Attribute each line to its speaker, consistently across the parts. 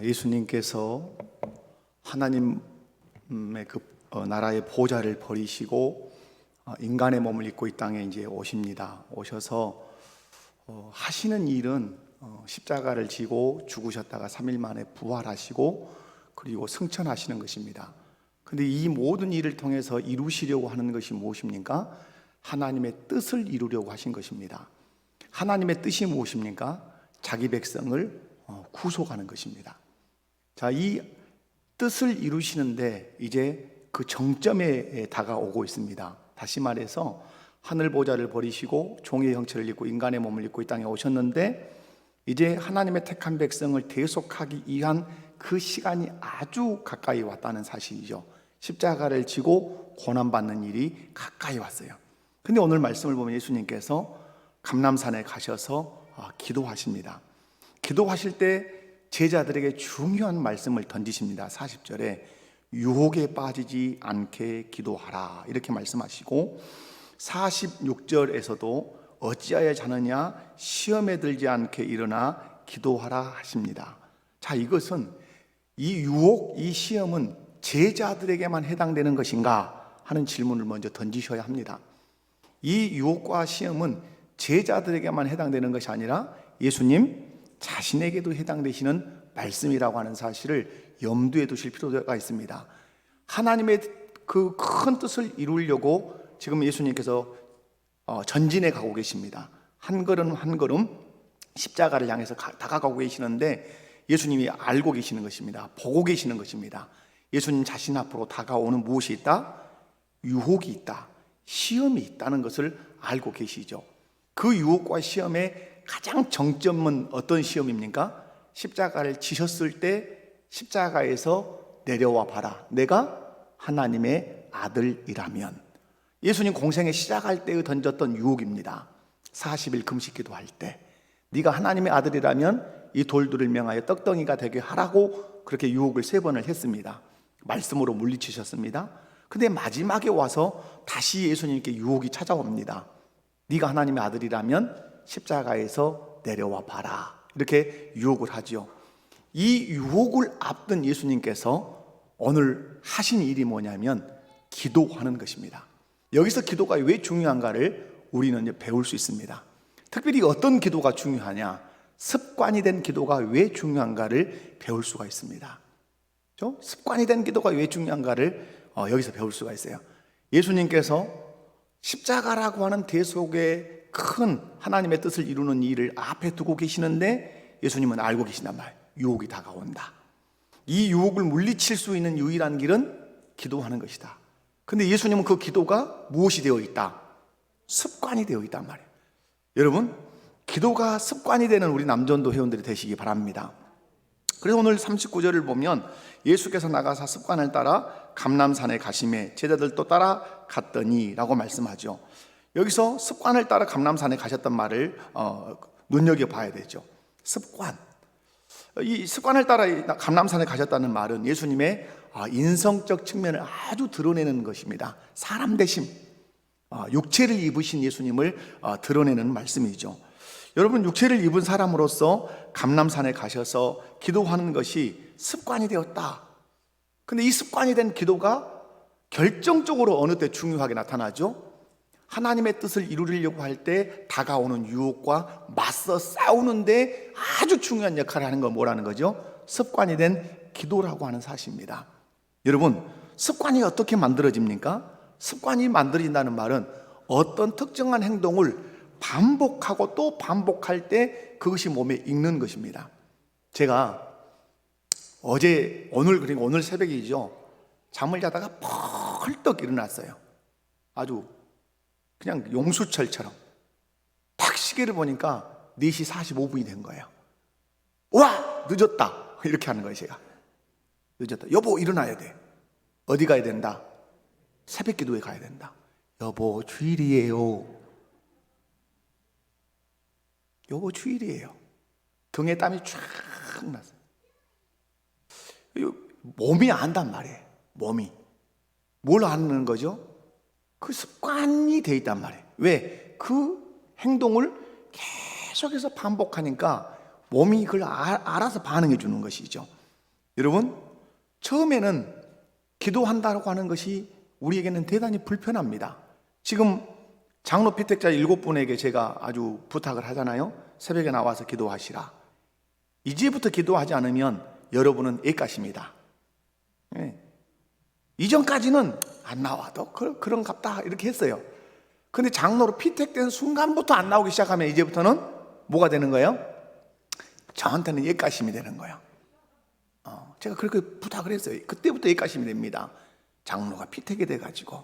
Speaker 1: 예수님께서 하나님의 나라의 보좌를 버리시고 인간의 몸을 입고 이 땅에 이제 오십니다. 오셔서 하시는 일은 십자가를 지고 죽으셨다가 3일 만에 부활하시고 그리고 승천하시는 것입니다. 근데 이 모든 일을 통해서 이루시려고 하는 것이 무엇입니까? 하나님의 뜻을 이루려고 하신 것입니다. 하나님의 뜻이 무엇입니까? 자기 백성을 구속하는 것입니다. 자, 이 뜻을 이루시는데 이제 그 정점에 다가오고 있습니다. 다시 말해서 하늘 보좌를 버리시고 종의 형체를 입고 인간의 몸을 입고 이 땅에 오셨는데 이제 하나님의 택한 백성을 대속하기 위한 그 시간이 아주 가까이 왔다는 사실이죠. 십자가를 지고 고난받는 일이 가까이 왔어요. 근데 오늘 말씀을 보면 예수님께서 감람산에 가셔서 기도하십니다. 기도하실 때 제자들에게 중요한 말씀을 던지십니다. 40절에 유혹에 빠지지 않게 기도하라 이렇게 말씀하시고 46절에서도 어찌하여 자느냐 시험에 들지 않게 일어나 기도하라 하십니다. 자, 이것은 이 유혹, 이 시험은 제자들에게만 해당되는 것인가 하는 질문을 먼저 던지셔야 합니다. 이 유혹과 시험은 제자들에게만 해당되는 것이 아니라 예수님 자신에게도 해당되시는 말씀이라고 하는 사실을 염두에 두실 필요가 있습니다. 하나님의 그 큰 뜻을 이루려고 지금 예수님께서 전진해 가고 계십니다. 한 걸음 한 걸음 십자가를 향해서 다가가고 계시는데 예수님이 알고 계시는 것입니다. 보고 계시는 것입니다. 예수님 자신 앞으로 다가오는 무엇이 있다? 유혹이 있다. 시험이 있다는 것을 알고 계시죠. 그 유혹과 시험의 가장 정점은 어떤 시험입니까? 십자가를 지셨을 때 십자가에서 내려와 봐라. 내가 하나님의 아들이라면. 예수님 공생에 시작할 때에 던졌던 유혹입니다. 40일 금식 기도할 때 네가 하나님의 아들이라면 이 돌들을 명하여 떡덩이가 되게 하라고 그렇게 유혹을 3번을 했습니다. 말씀으로 물리치셨습니다. 근데 마지막에 와서 다시 예수님께 유혹이 찾아옵니다. 네가 하나님의 아들이라면 십자가에서 내려와 봐라 이렇게 유혹을 하죠. 이 유혹을 앞둔 예수님께서 오늘 하신 일이 뭐냐면 기도하는 것입니다. 여기서 기도가 왜 중요한가를 우리는 배울 수 있습니다. 특별히 어떤 기도가 중요하냐, 습관이 된 기도가 왜 중요한가를 배울 수가 있습니다. 그렇죠? 습관이 된 기도가 왜 중요한가를 여기서 배울 수가 있어요. 예수님께서 십자가라고 하는 대속의 큰 하나님의 뜻을 이루는 일을 앞에 두고 계시는데 예수님은 알고 계신단 말이에요. 유혹이 다가온다. 이 유혹을 물리칠 수 있는 유일한 길은 기도하는 것이다. 근데 예수님은 그 기도가 무엇이 되어 있다? 습관이 되어 있단 말이에요. 여러분, 기도가 습관이 되는 우리 남전도 회원들이 되시기 바랍니다. 그래서 오늘 39절을 보면 예수께서 나가사 습관을 따라 감람산에 가심에 제자들도 따라 갔더니 라고 말씀하죠. 여기서 습관을 따라 감람산에 가셨단 말을 눈여겨봐야 되죠. 습관. 이 습관을 따라 감람산에 가셨다는 말은 예수님의 인성적 측면을 아주 드러내는 것입니다. 사람 되심, 육체를 입으신 예수님을 드러내는 말씀이죠. 여러분, 육체를 입은 사람으로서 감람산에 가셔서 기도하는 것이 습관이 되었다. 근데 이 습관이 된 기도가 결정적으로 어느 때 중요하게 나타나죠? 하나님의 뜻을 이루려고 할 때 다가오는 유혹과 맞서 싸우는데 아주 중요한 역할을 하는 건 뭐라는 거죠? 습관이 된 기도라고 하는 사실입니다. 여러분, 습관이 어떻게 만들어집니까? 습관이 만들어진다는 말은 어떤 특정한 행동을 반복하고 또 반복할 때 그것이 몸에 익는 것입니다. 제가 오늘 새벽이죠. 잠을 자다가 펄떡 일어났어요. 아주 그냥 용수철처럼 딱 시계를 보니까 4시 45분이 된 거예요. 와! 늦었다! 이렇게 하는 거예요. 제가 늦었다. 여보, 일어나야 돼. 어디 가야 된다? 새벽 기도에 가야 된다. 여보, 주일이에요. 여보, 주일이에요. 등에 땀이 쫙 났어요. 몸이 안단 말이에요. 몸이 뭘 아는 거죠? 그 습관이 돼 있단 말이에요. 왜? 그 행동을 계속해서 반복하니까 몸이 그걸 알아서 반응해 주는 것이죠. 여러분, 처음에는 기도한다고 하는 것이 우리에게는 대단히 불편합니다. 지금 장로 피택자 7분에게 제가 아주 부탁을 하잖아요. 새벽에 나와서 기도하시라. 이제부터 기도하지 않으면 여러분은 애가십니다. 예. 이전까지는 안 나와도 그런갑다 이렇게 했어요. 근데 장로로 피택된 순간부터 안 나오기 시작하면 이제부터는 뭐가 되는 거예요? 저한테는 애가심이 되는 거예요. 제가 그렇게 부탁을 했어요. 그때부터 애가심이 됩니다. 장로가 피택이 돼가지고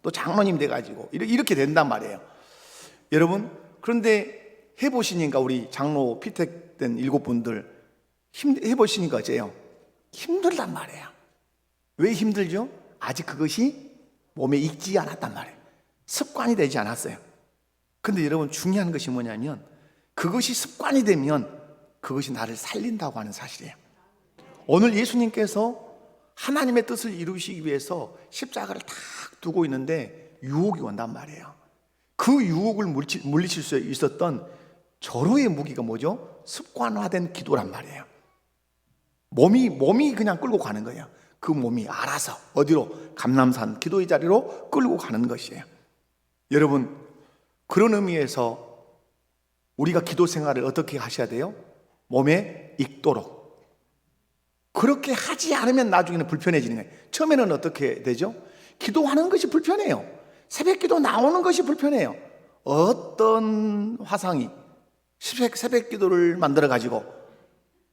Speaker 1: 또 장로님 돼가지고 이렇게 된단 말이에요. 여러분, 그런데 해보시니까 우리 장로 피택된 7분들 해보시니까 어째요? 힘들단 말이에요. 왜 힘들죠? 아직 그것이 몸에 익지 않았단 말이에요. 습관이 되지 않았어요. 근데 여러분, 중요한 것이 뭐냐면 그것이 습관이 되면 그것이 나를 살린다고 하는 사실이에요. 오늘 예수님께서 하나님의 뜻을 이루시기 위해서 십자가를 탁 두고 있는데 유혹이 온단 말이에요. 그 유혹을 물리칠 수 있었던 절호의 무기가 뭐죠? 습관화된 기도란 말이에요. 몸이 그냥 끌고 가는 거예요. 그 몸이 알아서 어디로? 감람산 기도의 자리로 끌고 가는 것이에요. 여러분, 그런 의미에서 우리가 기도 생활을 어떻게 하셔야 돼요? 몸에 익도록. 그렇게 하지 않으면 나중에는 불편해지는 거예요. 처음에는 어떻게 되죠? 기도하는 것이 불편해요. 새벽 기도 나오는 것이 불편해요. 어떤 화상이 새벽 기도를 만들어 가지고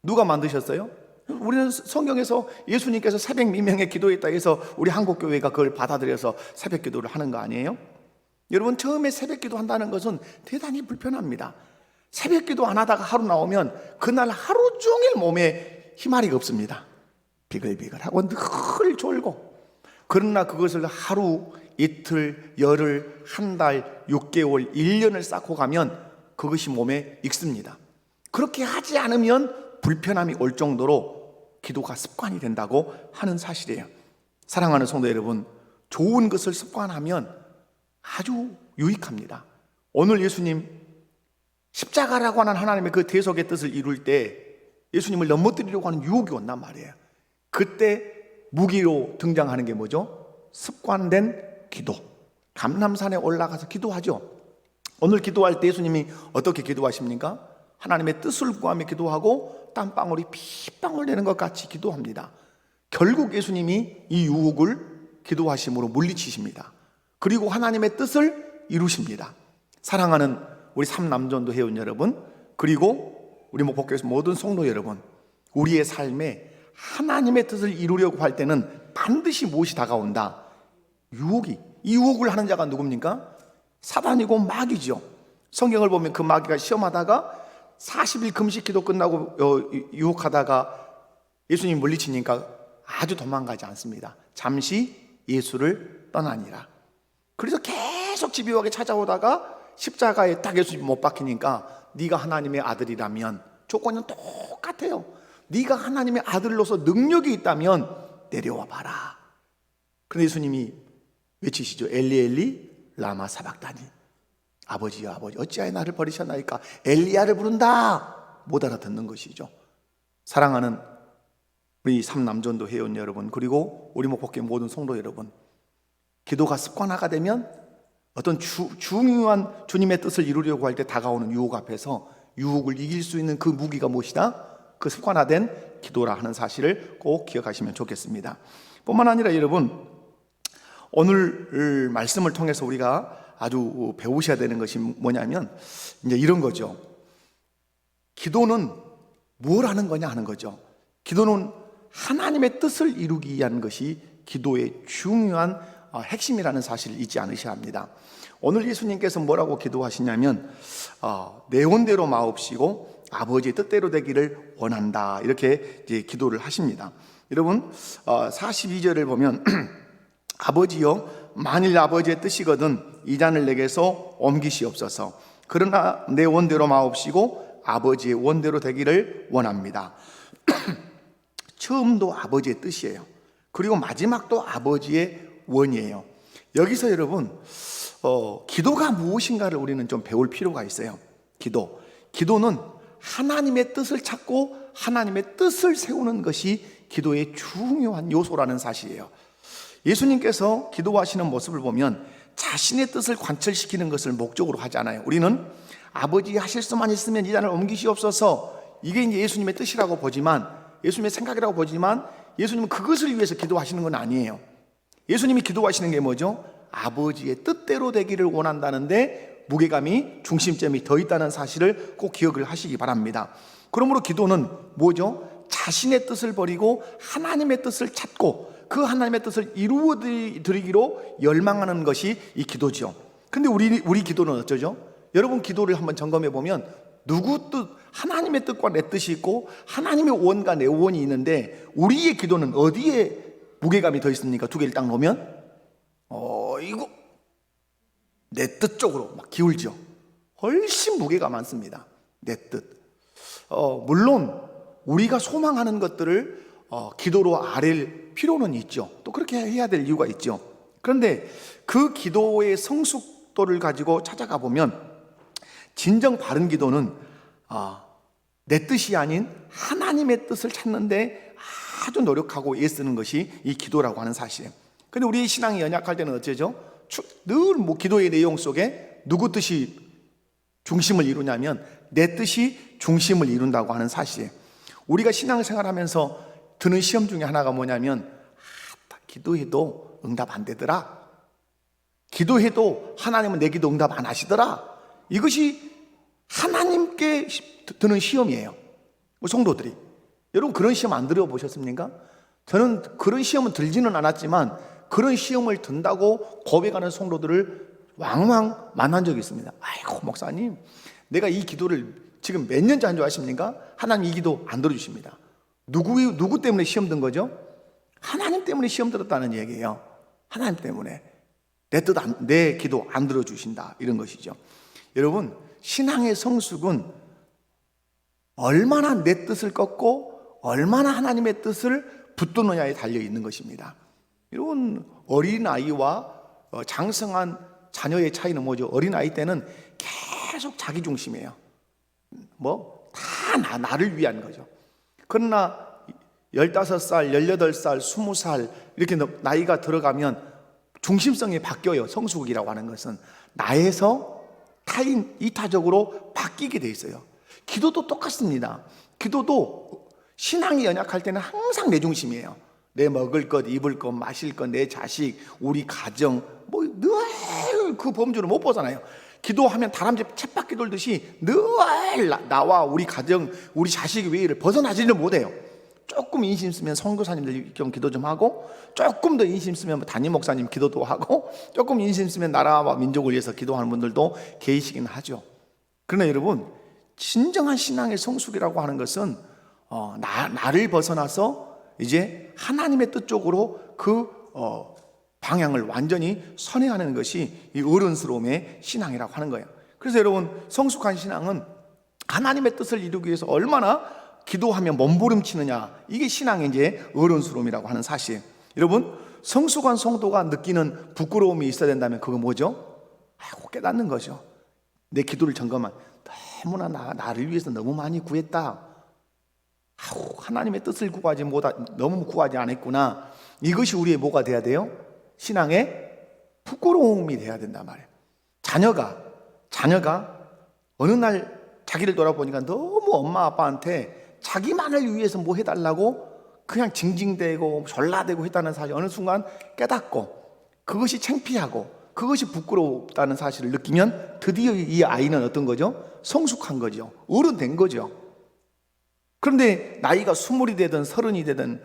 Speaker 1: 누가 만드셨어요? 우리는 성경에서 예수님께서 새벽 미명에 기도했다 해서 우리 한국교회가 그걸 받아들여서 새벽 기도를 하는 거 아니에요? 여러분, 처음에 새벽 기도 한다는 것은 대단히 불편합니다. 새벽 기도 안 하다가 하루 나오면 그날 하루 종일 몸에 희마리가 없습니다. 비글비글하고 늘 졸고. 그러나 그것을 하루, 이틀, 열흘, 한 달, 6개월, 1년을 쌓고 가면 그것이 몸에 익습니다. 그렇게 하지 않으면 불편함이 올 정도로 기도가 습관이 된다고 하는 사실이에요. 사랑하는 성도 여러분, 좋은 것을 습관하면 아주 유익합니다. 오늘 예수님 십자가라고 하는 하나님의 그 대속의 뜻을 이룰 때 예수님을 넘어뜨리려고 하는 유혹이 온단 말이에요. 그때 무기로 등장하는 게 뭐죠? 습관된 기도. 감람산에 올라가서 기도하죠. 오늘 기도할 때 예수님이 어떻게 기도하십니까? 하나님의 뜻을 구하며 기도하고 땀방울이 핏방울 내는 것 같이 기도합니다. 결국 예수님이 이 유혹을 기도하심으로 물리치십니다. 그리고 하나님의 뜻을 이루십니다. 사랑하는 우리 삼남전도 회원 여러분, 그리고 우리 목포교회 모든 성도 여러분, 우리의 삶에 하나님의 뜻을 이루려고 할 때는 반드시 무엇이 다가온다? 유혹이. 이 유혹을 하는 자가 누굽니까? 사단이고 마귀죠. 성경을 보면 그 마귀가 시험하다가 40일 금식 기도 끝나고 유혹하다가 예수님 물리치니까 아주 도망가지 않습니다. 잠시 예수를 떠나니라. 그래서 계속 집요하게 찾아오다가 십자가에 딱 예수님 못 박히니까 네가 하나님의 아들이라면, 조건은 똑같아요. 네가 하나님의 아들로서 능력이 있다면 내려와 봐라. 그런데 예수님이 외치시죠. 엘리 엘리 라마 사박다니. 아버지여 아버지 어찌하여 나를 버리셨나이까. 엘리야를 부른다. 못 알아듣는 것이죠. 사랑하는 우리 삼남전도 회원 여러분, 그리고 우리 목포교회 모든 성도 여러분, 기도가 습관화가 되면 어떤 중요한 주님의 뜻을 이루려고 할 때 다가오는 유혹 앞에서 유혹을 이길 수 있는 그 무기가 무엇이다? 그 습관화된 기도라 하는 사실을 꼭 기억하시면 좋겠습니다. 뿐만 아니라 여러분, 오늘 말씀을 통해서 우리가 아주 배우셔야 되는 것이 뭐냐면 이제 이런 거죠. 기도는 뭘 하는 거냐 하는 거죠. 기도는 하나님의 뜻을 이루기 위한 것이 기도의 중요한 핵심이라는 사실을 잊지 않으셔야 합니다. 오늘 예수님께서 뭐라고 기도하시냐면 내 원대로 마옵시고 아버지의 뜻대로 되기를 원한다, 이렇게 이제 기도를 하십니다. 여러분 42절을 보면 아버지여 만일 아버지의 뜻이거든 이 잔을 내게서 옮기시옵소서. 그러나 내 원대로 마옵시고 아버지의 원대로 되기를 원합니다. 처음도 아버지의 뜻이에요. 그리고 마지막도 아버지의 원이에요. 여기서 여러분 기도가 무엇인가를 우리는 좀 배울 필요가 있어요. 기도는 하나님의 뜻을 찾고 하나님의 뜻을 세우는 것이 기도의 중요한 요소라는 사실이에요. 예수님께서 기도하시는 모습을 보면 자신의 뜻을 관철시키는 것을 목적으로 하지 않아요. 우리는 아버지 하실 수만 있으면 이 잔을 옮기시옵소서, 이게 이제 예수님의 뜻이라고 보지만, 예수님의 생각이라고 보지만, 예수님은 그것을 위해서 기도하시는 건 아니에요. 예수님이 기도하시는 게 뭐죠? 아버지의 뜻대로 되기를 원한다는데 무게감이, 중심점이 더 있다는 사실을 꼭 기억을 하시기 바랍니다. 그러므로 기도는 뭐죠? 자신의 뜻을 버리고 하나님의 뜻을 찾고 그 하나님의 뜻을 이루어 드리기로 열망하는 것이 이 기도죠. 근데 우리 기도는 어쩌죠? 여러분 기도를 한번 점검해 보면 누구 뜻, 하나님의 뜻과 내 뜻이 있고 하나님의 원과 내 원이 있는데 우리의 기도는 어디에 무게감이 더 있습니까? 두 개를 딱 놓으면 이거 내 뜻 쪽으로 막 기울죠. 훨씬 무게가 많습니다. 내 뜻. 물론 우리가 소망하는 것들을 기도로 아랠 필요는 있죠. 또 그렇게 해야 될 이유가 있죠. 그런데 그 기도의 성숙도를 가지고 찾아가 보면 진정 바른 기도는 내 뜻이 아닌 하나님의 뜻을 찾는데 아주 노력하고 애쓰는 것이 이 기도라고 하는 사실이에요. 그런데 우리의 신앙이 연약할 때는 어쩌죠? 늘 기도의 내용 속에 누구 뜻이 중심을 이루냐면 내 뜻이 중심을 이룬다고 하는 사실이에요. 우리가 신앙생활하면서 드는 시험 중에 하나가 뭐냐면 기도해도 응답 안 되더라, 기도해도 하나님은 내 기도 응답 안 하시더라. 이것이 하나님께 드는 시험이에요. 성도들이, 여러분 그런 시험 안 들어보셨습니까? 저는 그런 시험은 들지는 않았지만 그런 시험을 든다고 고백하는 성도들을 왕왕 만난 적이 있습니다. 아이고 목사님, 내가 이 기도를 지금 몇 년째 한 줄 아십니까? 하나님 이 기도 안 들어주십니다. 누구 때문에 시험 든 거죠? 하나님 때문에 시험 들었다는 얘기예요. 하나님 때문에 내 기도 안 들어주신다, 이런 것이죠. 여러분, 신앙의 성숙은 얼마나 내 뜻을 꺾고 얼마나 하나님의 뜻을 붙드느냐에 달려 있는 것입니다. 여러분, 어린아이와 장성한 자녀의 차이는 뭐죠? 어린아이 때는 계속 자기 중심이에요. 다 나를 위한 거죠. 그러나 15살, 18살, 20살 이렇게 나이가 들어가면 중심성이 바뀌어요. 성숙이라고 하는 것은 나에서 타인, 이타적으로 바뀌게 돼 있어요. 기도도 똑같습니다. 기도도 신앙이 연약할 때는 항상 내 중심이에요. 내 먹을 것, 입을 것, 마실 것, 내 자식, 우리 가정, 늘 그 범주를 못 벗어나요. 기도하면 다람쥐 쳇바퀴 돌듯이 늘 나와 우리 가정, 우리 자식 외를 벗어나지를 못해요. 조금 인심 쓰면 선교사님들 좀 기도 좀 하고, 조금 더 인심 쓰면 담임 목사님 기도도 하고, 조금 인심 쓰면 나라와 민족을 위해서 기도하는 분들도 계시긴 하죠. 그러나 여러분, 진정한 신앙의 성숙이라고 하는 것은 나를 벗어나서 이제 하나님의 뜻 쪽으로 그 방향을 완전히 선회하는 것이 이 어른스러움의 신앙이라고 하는 거예요. 그래서 여러분, 성숙한 신앙은 하나님의 뜻을 이루기 위해서 얼마나 기도하며 몸부림치느냐, 이게 신앙의 이제 어른스러움이라고 하는 사실. 여러분, 성숙한 성도가 느끼는 부끄러움이 있어야 된다면 그거 뭐죠? 깨닫는 거죠. 내 기도를 점검한, 너무나 나를 위해서 너무 많이 구했다. 하나님의 뜻을 너무 구하지 않았구나. 이것이 우리의 뭐가 돼야 돼요? 신앙의 부끄러움이 돼야 된단 말이에요. 자녀가 어느 날 자기를 돌아보니까 너무 엄마 아빠한테 자기만을 위해서 뭐 해달라고 그냥 징징대고 졸라대고 했다는 사실 어느 순간 깨닫고, 그것이 창피하고 그것이 부끄럽다는 사실을 느끼면 드디어 이 아이는 어떤 거죠? 성숙한 거죠. 어른 된 거죠. 그런데 나이가 20이 되든 30이 되든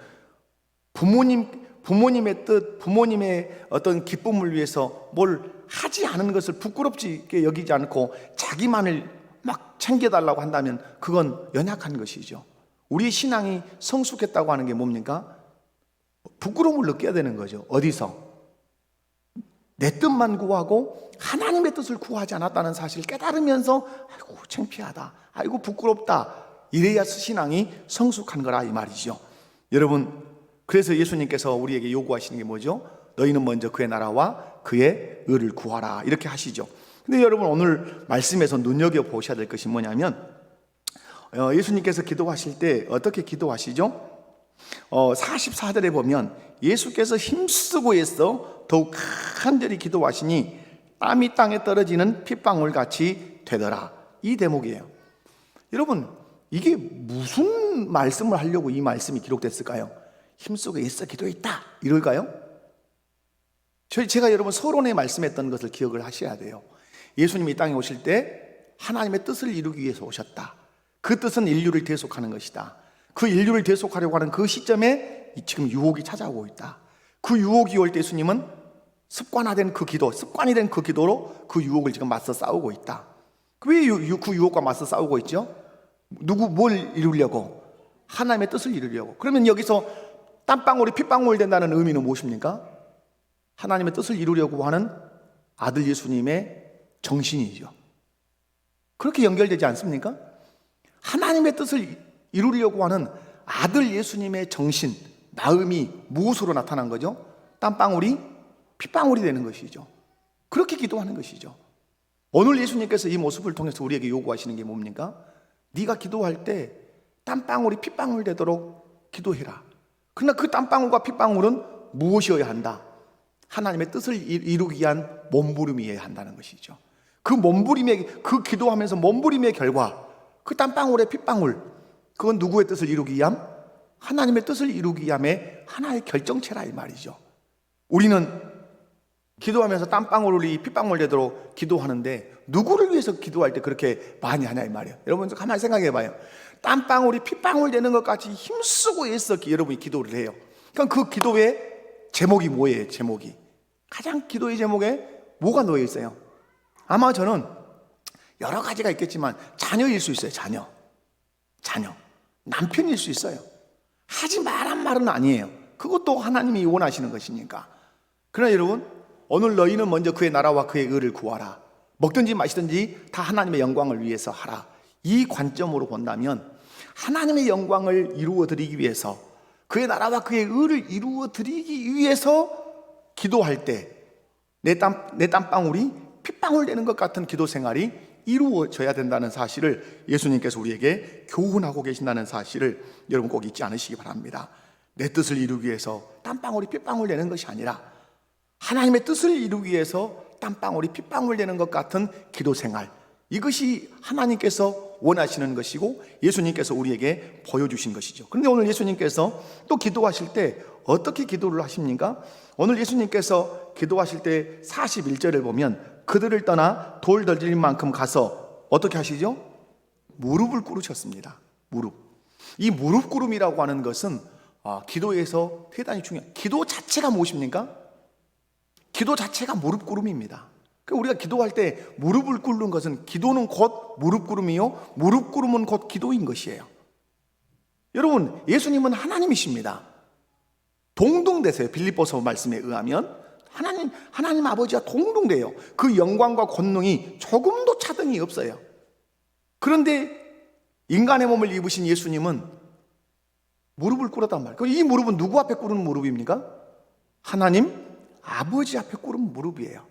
Speaker 1: 부모님의 뜻, 부모님의 어떤 기쁨을 위해서 뭘 하지 않은 것을 부끄럽게 여기지 않고 자기만을 막 챙겨달라고 한다면 그건 연약한 것이죠. 우리의 신앙이 성숙했다고 하는 게 뭡니까? 부끄러움을 느껴야 되는 거죠. 어디서? 내 뜻만 구하고 하나님의 뜻을 구하지 않았다는 사실을 깨달으면서 아이고 창피하다, 아이고 부끄럽다, 이래야 신앙이 성숙한 거라 이 말이죠. 여러분, 그래서 예수님께서 우리에게 요구하시는 게 뭐죠? 너희는 먼저 그의 나라와 그의 의를 구하라, 이렇게 하시죠. 근데 여러분, 오늘 말씀에서 눈여겨보셔야 될 것이 뭐냐면 예수님께서 기도하실 때 어떻게 기도하시죠? 44절에 보면 예수께서 힘쓰고 해서 더욱 간절히 기도하시니 땀이 땅에 떨어지는 핏방울 같이 되더라. 이 대목이에요. 여러분, 이게 무슨 말씀을 하려고 이 말씀이 기록됐을까요? 힘쓰고 애써 기도했다 이럴까요? 제가 여러분 서론에 말씀했던 것을 기억을 하셔야 돼요. 예수님이 이 땅에 오실 때 하나님의 뜻을 이루기 위해서 오셨다. 그 뜻은 인류를 대속하는 것이다. 그 인류를 대속하려고 하는 그 시점에 지금 유혹이 찾아오고 있다. 그 유혹이 올 때 예수님은 습관이 된 그 기도로 그 유혹을 지금 맞서 싸우고 있다. 왜 그 유혹과 맞서 싸우고 있죠? 뭘 이루려고? 하나님의 뜻을 이루려고. 그러면 여기서 땀방울이 핏방울 된다는 의미는 무엇입니까? 하나님의 뜻을 이루려고 하는 아들 예수님의 정신이죠. 그렇게 연결되지 않습니까? 하나님의 뜻을 이루려고 하는 아들 예수님의 정신, 마음이 무엇으로 나타난 거죠? 땀방울이 핏방울이 되는 것이죠. 그렇게 기도하는 것이죠. 오늘 예수님께서 이 모습을 통해서 우리에게 요구하시는 게 뭡니까? 네가 기도할 때 땀방울이 핏방울 되도록 기도해라. 그러나 그 땀방울과 핏방울은 무엇이어야 한다? 하나님의 뜻을 이루기 위한 몸부림이어야 한다는 것이죠. 그 기도하면서 몸부림의 결과, 그 땀방울의 핏방울, 그건 누구의 뜻을 이루기 위함? 하나님의 뜻을 이루기 위함의 하나의 결정체라 이 말이죠. 우리는 기도하면서 땀방울이 핏방울 되도록 기도하는데 누구를 위해서 기도할 때 그렇게 많이 하냐 이 말이에요. 여러분 가만히 생각해 봐요. 땀방울이 핏방울 되는 것 같이 힘쓰고 애써 여러분이 기도를 해요. 그럼 그 기도의 제목이 뭐예요? 제목이 가장 기도의 제목에 뭐가 놓여 있어요? 아마 저는 여러 가지가 있겠지만 자녀일 수 있어요. 자녀 남편일 수 있어요. 하지 말란 말은 아니에요. 그것도 하나님이 원하시는 것이니까. 그러나 여러분, 오늘 너희는 먼저 그의 나라와 그의 의를 구하라. 먹든지 마시든지 다 하나님의 영광을 위해서 하라. 이 관점으로 본다면 하나님의 영광을 이루어 드리기 위해서, 그의 나라와 그의 의를 이루어 드리기 위해서 기도할 때 내 땀방울이 핏방울 되는 것 같은 기도 생활이 이루어져야 된다는 사실을 예수님께서 우리에게 교훈하고 계신다는 사실을 여러분 꼭 잊지 않으시기 바랍니다. 내 뜻을 이루기 위해서 땀방울이 핏방울 되는 것이 아니라 하나님의 뜻을 이루기 위해서 땀방울이 핏방울 되는 것 같은 기도 생활, 이것이 하나님께서 원하시는 것이고 예수님께서 우리에게 보여주신 것이죠. 그런데 오늘 예수님께서 또 기도하실 때 어떻게 기도를 하십니까? 오늘 예수님께서 기도하실 때 41절을 보면 그들을 떠나 돌 던질 만큼 가서 어떻게 하시죠? 무릎을 꿇으셨습니다. 이 무릎 꿇음이라고 하는 것은 기도에서 대단히 중요한, 기도 자체가 무엇입니까? 기도 자체가 무릎 꿇음입니다. 우리가 기도할 때 무릎을 꿇는 것은, 기도는 곧 무릎 꿇음이요 무릎 꿇음은 곧 기도인 것이에요. 여러분, 예수님은 하나님이십니다. 동등되세요. 빌립보서 말씀에 의하면 하나님 아버지와 동등돼요. 그 영광과 권능이 조금도 차등이 없어요. 그런데 인간의 몸을 입으신 예수님은 무릎을 꿇었단 말이에요. 이 무릎은 누구 앞에 꿇은 무릎입니까? 하나님 아버지 앞에 꿇은 무릎이에요.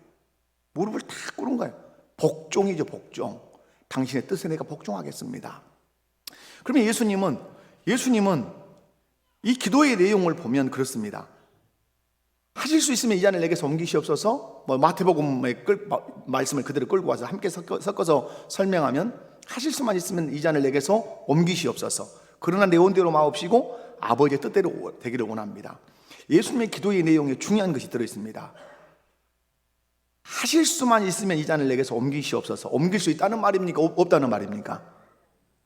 Speaker 1: 무릎을 다 꿇은 거예요. 복종이죠, 복종. 당신의 뜻에 내가 복종하겠습니다. 그러면 예수님은 이 기도의 내용을 보면 그렇습니다. 하실 수 있으면 이 잔을 내게서 옮기시옵소서. 마태복음의 말씀을 그대로 끌고 와서 함께 섞어서 설명하면, 하실 수만 있으면 이 잔을 내게서 옮기시옵소서. 그러나 내 온대로 마옵시고 아버지의 뜻대로 되기를 원합니다. 예수님의 기도의 내용에 중요한 것이 들어있습니다. 하실 수만 있으면 이 잔을 내게서 옮기시옵소서. 옮길 수 있다는 말입니까? 없다는 말입니까?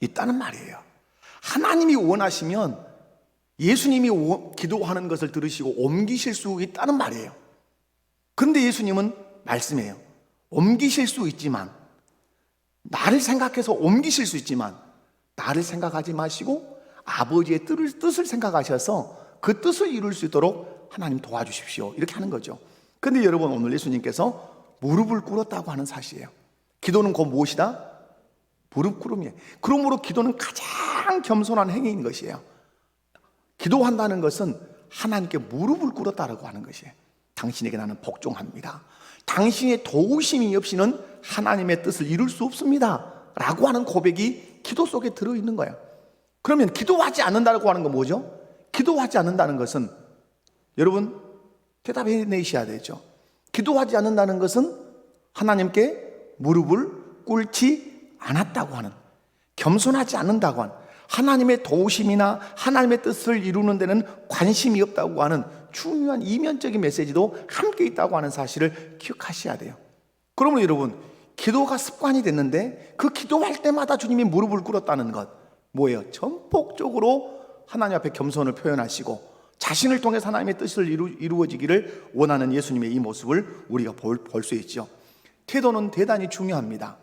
Speaker 1: 있다는 말이에요. 하나님이 원하시면 예수님이 기도하는 것을 들으시고 옮기실 수 있다는 말이에요. 그런데 예수님은 말씀해요. 옮기실 수 있지만, 나를 생각해서 옮기실 수 있지만 나를 생각하지 마시고 아버지의 뜻을 생각하셔서 그 뜻을 이룰 수 있도록 하나님 도와주십시오. 이렇게 하는 거죠. 그런데 여러분, 오늘 예수님께서 무릎을 꿇었다고 하는 사실이에요. 기도는 곧 무엇이다? 무릎 꿇음이에요. 그러므로 기도는 가장 겸손한 행위인 것이에요. 기도한다는 것은 하나님께 무릎을 꿇었다라고 하는 것이에요. 당신에게 나는 복종합니다. 당신의 도우심이 없이는 하나님의 뜻을 이룰 수 없습니다 라고 하는 고백이 기도 속에 들어있는 거야. 그러면 기도하지 않는다고 하는 건 뭐죠? 기도하지 않는다는 것은 여러분 대답해 내셔야 되죠. 기도하지 않는다는 것은 하나님께 무릎을 꿇지 않았다고 하는, 겸손하지 않는다고 하는, 하나님의 도우심이나 하나님의 뜻을 이루는 데는 관심이 없다고 하는 중요한 이면적인 메시지도 함께 있다고 하는 사실을 기억하셔야 돼요. 그러므로 여러분, 기도가 습관이 됐는데 그 기도할 때마다 주님이 무릎을 꿇었다는 것 뭐예요? 전폭적으로 하나님 앞에 겸손을 표현하시고 자신을 통해서 하나님의 뜻을 이루어지기를 원하는 예수님의 이 모습을 우리가 볼 수 있죠. 태도는 대단히 중요합니다.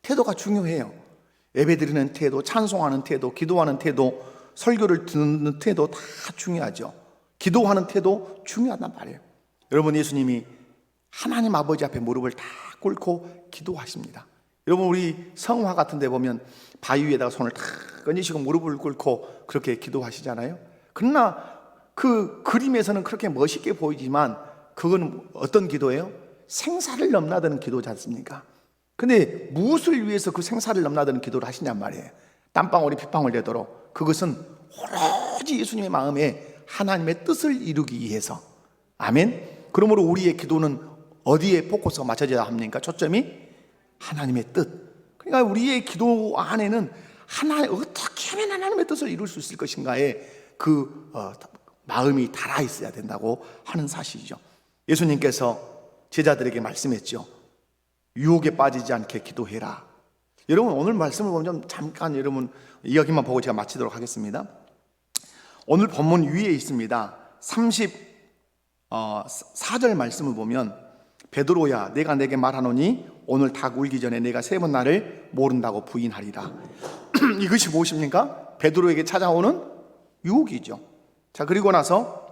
Speaker 1: 태도가 중요해요. 예배드리는 태도, 찬송하는 태도, 기도하는 태도, 설교를 듣는 태도 다 중요하죠. 기도하는 태도 중요하단 말이에요. 여러분, 예수님이 하나님 아버지 앞에 무릎을 다 꿇고 기도하십니다. 여러분, 우리 성화 같은 데 보면 바위 위에다가 손을 탁 얹으시고 무릎을 꿇고 그렇게 기도하시잖아요. 그러나 그 그림에서는 그렇게 멋있게 보이지만 그건 어떤 기도예요? 생사를 넘나드는 기도지 않습니까? 근데 무엇을 위해서 그 생사를 넘나드는 기도를 하시냔 말이에요. 땀방울이 핏방울 되도록. 그것은 오로지 예수님의 마음에 하나님의 뜻을 이루기 위해서. 아멘. 그러므로 우리의 기도는 어디에 포커스가 맞춰져야 합니까? 초점이 하나님의 뜻. 그러니까 우리의 기도 안에는 어떻게 하면 하나님의 뜻을 이룰 수 있을 것인가에 그 마음이 달아 있어야 된다고 하는 사실이죠. 예수님께서 제자들에게 말씀했죠. 유혹에 빠지지 않게 기도해라. 여러분, 오늘 말씀을 보면 좀 잠깐 여러분 이야기만 보고 제가 마치도록 하겠습니다. 오늘 본문 위에 있습니다. 34절 말씀을 보면 베드로야, 내가 내게 말하노니 오늘 닭 울기 전에 내가 3번 나를 모른다고 부인하리라. 이것이 무엇입니까? 베드로에게 찾아오는 유혹이죠. 자, 그리고 나서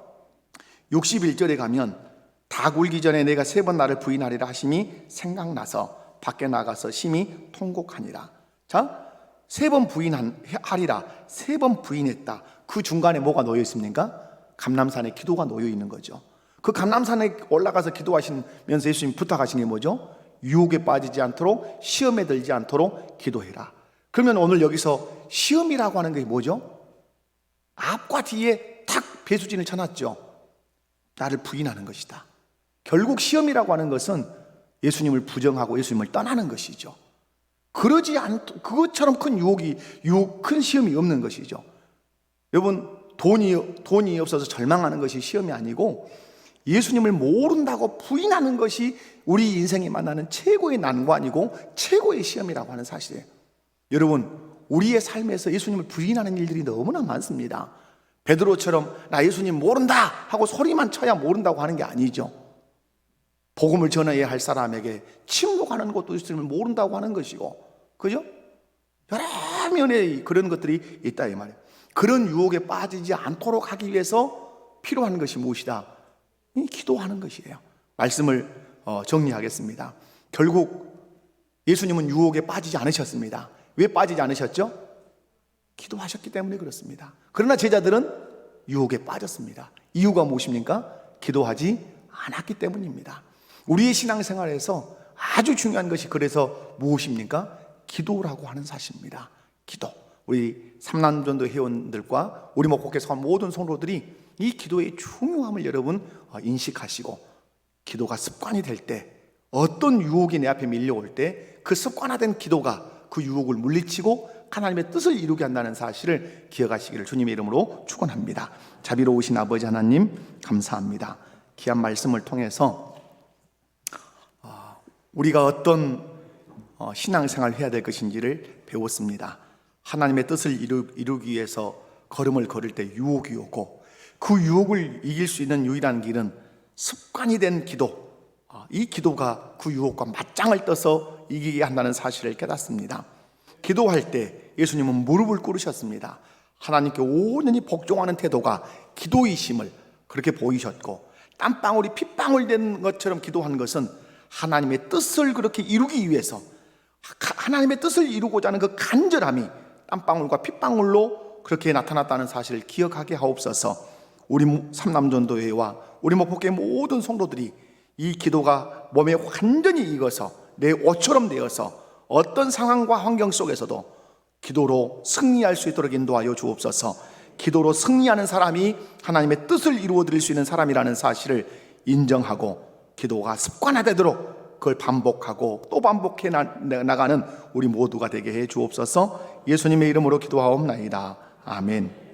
Speaker 1: 61절에 가면 닭 울기 전에 내가 3번 나를 부인하리라 하심이 생각나서 밖에 나가서 심히 통곡하니라. 자, 3번 부인하리라. 3번 부인했다. 그 중간에 뭐가 놓여 있습니까? 감람산에 기도가 놓여 있는 거죠. 그 감람산에 올라가서 기도하시면서 예수님 부탁하신 게 뭐죠? 유혹에 빠지지 않도록, 시험에 들지 않도록 기도해라. 그러면 오늘 여기서 시험이라고 하는 게 뭐죠? 앞과 뒤에 탁 배수진을 쳐놨죠. 나를 부인하는 것이다. 결국 시험이라고 하는 것은 예수님을 부정하고 예수님을 떠나는 것이죠. 그것처럼 큰 큰 시험이 없는 것이죠. 여러분, 돈이 없어서 절망하는 것이 시험이 아니고 예수님을 모른다고 부인하는 것이 우리 인생에 만나는 최고의 난관이고 최고의 시험이라고 하는 사실이에요. 여러분, 우리의 삶에서 예수님을 부인하는 일들이 너무나 많습니다. 베드로처럼 나 예수님 모른다 하고 소리만 쳐야 모른다고 하는 게 아니죠. 복음을 전해야 할 사람에게 침묵하는 것도 예수님을 모른다고 하는 것이고, 그죠? 여러 면의 그런 것들이 있다 이 말이에요. 그런 유혹에 빠지지 않도록 하기 위해서 필요한 것이 무엇이다? 기도하는 것이에요. 말씀을 정리하겠습니다. 결국 예수님은 유혹에 빠지지 않으셨습니다. 왜 빠지지 않으셨죠? 기도하셨기 때문에 그렇습니다. 그러나 제자들은 유혹에 빠졌습니다. 이유가 무엇입니까? 기도하지 않았기 때문입니다. 우리의 신앙생활에서 아주 중요한 것이 그래서 무엇입니까? 기도라고 하는 사실입니다. 기도. 우리 삼남전도 회원들과 우리 목포교회 속한 모든 성도들이 이 기도의 중요함을 여러분 인식하시고, 기도가 습관이 될 때, 어떤 유혹이 내 앞에 밀려올 때 그 습관화된 기도가 그 유혹을 물리치고 하나님의 뜻을 이루게 한다는 사실을 기억하시기를 주님의 이름으로 축원합니다. 자비로우신 아버지 하나님 감사합니다. 귀한 말씀을 통해서 우리가 어떤 신앙생활을 해야 될 것인지를 배웠습니다. 하나님의 뜻을 이루기 위해서 걸음을 걸을 때 유혹이 오고, 그 유혹을 이길 수 있는 유일한 길은 습관이 된 기도, 이 기도가 그 유혹과 맞짱을 떠서 이기게 한다는 사실을 깨닫습니다. 기도할 때 예수님은 무릎을 꿇으셨습니다. 하나님께 온전히 복종하는 태도가 기도이심을 그렇게 보이셨고, 땀방울이 핏방울 된 것처럼 기도한 것은 하나님의 뜻을 그렇게 이루기 위해서, 하나님의 뜻을 이루고자 하는 그 간절함이 땀방울과 핏방울로 그렇게 나타났다는 사실을 기억하게 하옵소서. 우리 삼남전도회와 우리 목포교회 모든 성도들이 이 기도가 몸에 완전히 익어서 내 옷처럼 되어서 어떤 상황과 환경 속에서도 기도로 승리할 수 있도록 인도하여 주옵소서. 기도로 승리하는 사람이 하나님의 뜻을 이루어 드릴 수 있는 사람이라는 사실을 인정하고 기도가 습관화되도록 그걸 반복하고 또 반복해 나가는 우리 모두가 되게 해 주옵소서. 예수님의 이름으로 기도하옵나이다. 아멘.